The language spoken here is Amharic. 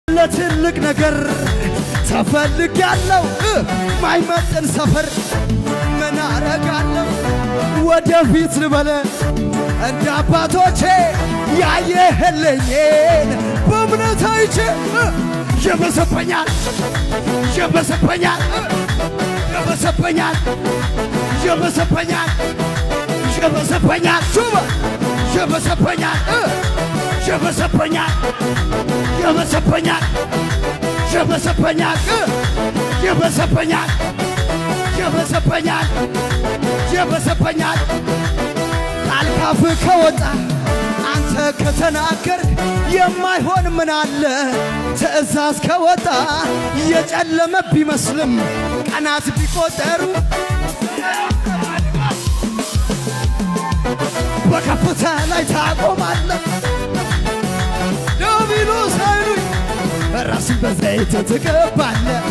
ለትልቅ ነገር ተፈልጋለሁ ማይመጥን ሰፈር ምን አረጋለሁ ወደፊት ልበለ እንደ አባቶቼ ያየህልኝን በእምነት አይቼ ይበሰበኛል ይበሰበኛል ይበሰበኛል ይበሰበኛል ይበሰበኛል ሹባ ይበሰበኛል ይበሰበኛል ይበሰበኛል ይበሰበኛል ይበሰበኛል ይበሰበኛል ይበሰበኛል ቃልካፍ ከወጣ አንተ ከተናገርክ የማይሆን ምን አለ ትእዛዝ ከወጣ የጨለመ ቢመስልም ቀናት ቢቆጠሩ በከፍታ ላይ ታቆማለህ ዲያብሎስ ኃይሉን ራስን በዘይት ትቀባለህ